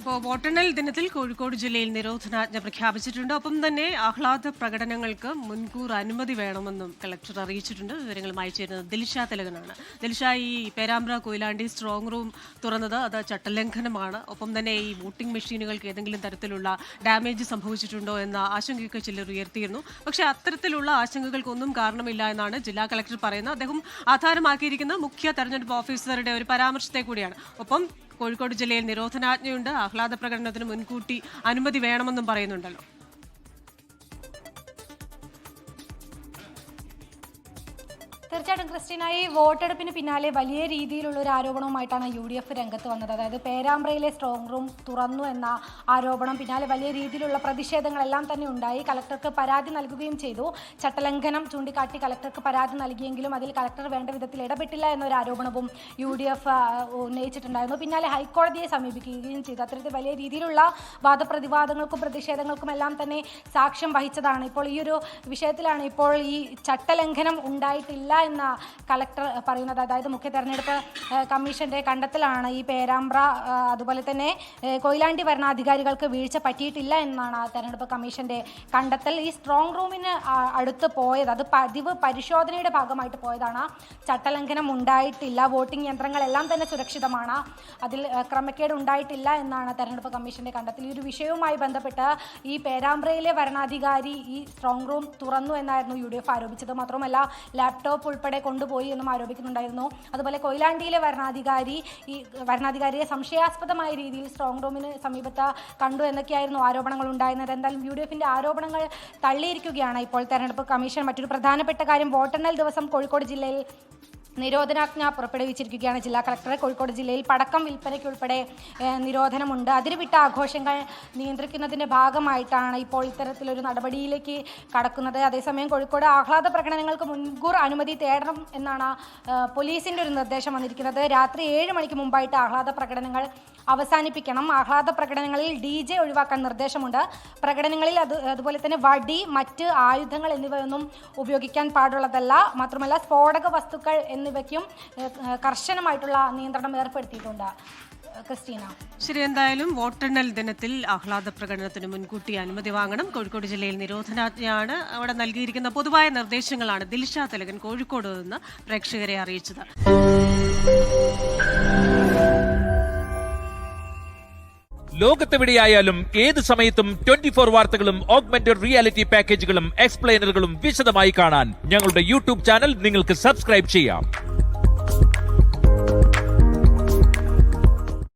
ഇപ്പോൾ വോട്ടെണ്ണൽ ദിനത്തിൽ കോഴിക്കോട് ജില്ലയിൽ നിരോധനാജ്ഞ പ്രഖ്യാപിച്ചിട്ടുണ്ട്. ഒപ്പം തന്നെ ആഹ്ലാദ പ്രകടനങ്ങൾക്ക് മുൻകൂർ അനുമതി വേണമെന്നും കളക്ടർ അറിയിച്ചിട്ടുണ്ട്. വിവരങ്ങളുമായി ചേരുന്നത് ദിൽഷ തിലകനാണ്. ദിൽഷ, ഈ പേരാമ്പ്ര കൊയിലാണ്ടി സ്ട്രോങ് റൂം തുറന്നത് അത് ചട്ടലംഘനമാണ്. ഒപ്പം തന്നെ ഈ വോട്ടിംഗ് മെഷീനുകൾക്ക് ഏതെങ്കിലും തരത്തിലുള്ള ഡാമേജ് സംഭവിച്ചിട്ടുണ്ടോ എന്ന ആശങ്കയൊക്കെ ചിലർ ഉയർത്തിയിരുന്നു. പക്ഷേ അത്തരത്തിലുള്ള ആശങ്കകൾക്കൊന്നും കാരണമില്ല എന്നാണ് ജില്ലാ കളക്ടർ പറയുന്നത്. അദ്ദേഹം ആധാരമാക്കിയിരിക്കുന്ന മുഖ്യ തെരഞ്ഞെടുപ്പ് ഓഫീസറുടെ ഒരു പരാമർശത്തെ കൂടിയാണ്. ഒപ്പം കോഴിക്കോട് ജില്ലയിൽ നിരോധനാജ്ഞയുണ്ട്, ആഹ്ലാദ പ്രകടനത്തിന് മുൻകൂട്ടി അനുമതി വേണമെന്നും പറയുന്നുണ്ടല്ലോ. തീർച്ചയായിട്ടും ക്രിസ്റ്റീന, ഈ വോട്ടെടുപ്പിന് പിന്നാലെ വലിയ രീതിയിലുള്ള ഒരു ആരോപണവുമായിട്ടാണ് UDF രംഗത്ത് വന്നത്. അതായത് പേരാമ്പ്രയിലെ സ്ട്രോങ് റൂം തുറന്നു എന്ന ആരോപണം പിന്നാലെ വലിയ രീതിയിലുള്ള പ്രതിഷേധങ്ങളെല്ലാം തന്നെ ഉണ്ടായി. കളക്ടർക്ക് പരാതി നൽകുകയും ചെയ്തു. ചട്ടലംഘനം ചൂണ്ടിക്കാട്ടി കളക്ടർക്ക് പരാതി നൽകിയെങ്കിലും അതിൽ കളക്ടർ വേണ്ട വിധത്തിൽ ഇടപെട്ടില്ല എന്നൊരു ആരോപണവും UDF ഉന്നയിച്ചിട്ടുണ്ടായിരുന്നു. പിന്നാലെ ഹൈക്കോടതിയെ സമീപിക്കുകയും ചെയ്തു. അത്തരത്തിൽ വലിയ രീതിയിലുള്ള വാദപ്രതിവാദങ്ങൾക്കും പ്രതിഷേധങ്ങൾക്കും എല്ലാം തന്നെ സാക്ഷ്യം വഹിച്ചതാണ്. ഇപ്പോൾ ഈ ഒരു വിഷയത്തിലാണ് ഇപ്പോൾ ഈ ചട്ടലംഘനം ഉണ്ടായിട്ടില്ല എന്ന കളക്ടർ പറയുന്നത്. അതായത് മുഖ്യ തെരഞ്ഞെടുപ്പ് കമ്മീഷന്റെ കണ്ടെത്തലാണ് ഈ പേരാമ്പ്ര അതുപോലെ തന്നെ കൊയിലാണ്ടി ഭരണാധികാരികൾക്ക് വീഴ്ച പറ്റിയിട്ടില്ല എന്നാണ് തെരഞ്ഞെടുപ്പ് കമ്മീഷന്റെ കണ്ടെത്തൽ. ഈ സ്ട്രോങ് റൂമിന് അടുത്ത് പോയത് അത് പതിവ് പരിശോധനയുടെ ഭാഗമായിട്ട് പോയതാണ്. ചട്ടലംഘനം ഉണ്ടായിട്ടില്ല, വോട്ടിംഗ് യന്ത്രങ്ങളെല്ലാം തന്നെ സുരക്ഷിതമാണ്, അതിൽ ക്രമക്കേട് ഉണ്ടായിട്ടില്ല എന്നാണ് തെരഞ്ഞെടുപ്പ് കമ്മീഷന്റെ കണ്ടെത്തൽ. ഈ ഒരു വിഷയവുമായി ബന്ധപ്പെട്ട് ഈ പേരാമ്പ്രയിലെ ഭരണാധികാരി ഈ സ്ട്രോങ് റൂം തുറന്നു എന്നായിരുന്നു UDF ആരോപിച്ചത്. മാത്രമല്ല ലാപ്ടോപ്പ് ഉൾപ്പെടെ കൊണ്ടുപോയി എന്നും ആരോപിക്കുന്നുണ്ടായിരുന്നു. അതുപോലെ കൊയിലാണ്ടിയിലെ ഭരണാധികാരിയെ സംശയാസ്പദമായ രീതിയിൽ സ്ട്രോങ് റൂമിന് സമീപത്ത് കണ്ടു എന്നൊക്കെയായിരുന്നു ആരോപണങ്ങൾ ഉണ്ടായിരുന്നത്. എന്തായാലും UDFന്റെ ആരോപണങ്ങൾ തള്ളിയിരിക്കുകയാണ് ഇപ്പോൾ തെരഞ്ഞെടുപ്പ് കമ്മീഷൻ. മറ്റൊരു പ്രധാനപ്പെട്ട കാര്യം, വോട്ടെണ്ണൽ ദിവസം കോഴിക്കോട് ജില്ലയിൽ നിരോധനാജ്ഞ പുറപ്പെടുവിച്ചിരിക്കുകയാണ് ജില്ലാ കളക്ടർ. കോഴിക്കോട് ജില്ലയിൽ പടക്കം വിൽപ്പനയ്ക്കുൾപ്പെടെ നിരോധനമുണ്ട്. അതിരുവിട്ട ആഘോഷങ്ങൾ നിയന്ത്രിക്കുന്നതിൻ്റെ ഭാഗമായിട്ടാണ് ഇപ്പോൾ ഇത്തരത്തിലൊരു നടപടിയിലേക്ക് കടക്കുന്നത്. അതേസമയം കോഴിക്കോട് ആഹ്ലാദ പ്രകടനങ്ങൾക്ക് മുൻകൂർ അനുമതി തേടണം എന്നാണ് പോലീസിൻ്റെ ഒരു നിർദ്ദേശം വന്നിരിക്കുന്നത്. രാത്രി 7 മണിക്ക് മുമ്പായിട്ട് ആഹ്ലാദ പ്രകടനങ്ങൾ അവസാനിപ്പിക്കണം. ആഹ്ലാദ പ്രകടനങ്ങളിൽ DJ ഒഴിവാക്കാൻ നിർദ്ദേശമുണ്ട്. പ്രകടനങ്ങളിൽ അതുപോലെ തന്നെ വടി, മറ്റ് ആയുധങ്ങൾ എന്നിവയൊന്നും ഉപയോഗിക്കാൻ പാടുള്ളതല്ല. മാത്രമല്ല സ്ഫോടക വസ്തുക്കൾ എന്നിവയ്ക്കും കർശനമായിട്ടുള്ള നിയന്ത്രണം ഏർപ്പെടുത്തിയിട്ടുണ്ട്. ക്രിസ്റ്റീന, ശരി. എന്തായാലും വോട്ടെണ്ണൽ ദിനത്തിൽ ആഹ്ലാദ പ്രകടനത്തിന് മുൻകൂട്ടി അനുമതി വാങ്ങണം. കോഴിക്കോട് ജില്ലയിൽ നിരോധനാജ്ഞയാണ്. അവിടെ നൽകിയിരിക്കുന്ന പൊതുവായ നിർദ്ദേശങ്ങളാണ് ദിൽഷ തിലകൻ കോഴിക്കോട് നിന്ന് പ്രേക്ഷകരെ അറിയിച്ചത്. ലോകത്തെവിടെയായാലും ഏത് സമയത്തും 24 വാർത്തകളും ഓഗ്മെന്റഡ് റിയാലിറ്റി പാക്കേജുകളും എക്സ്പ്ലെയിനറുകളും വിശദമായി കാണാൻ ഞങ്ങളുടെ YouTube ചാനൽ നിങ്ങൾക്ക് സബ്സ്ക്രൈബ് ചെയ്യാം.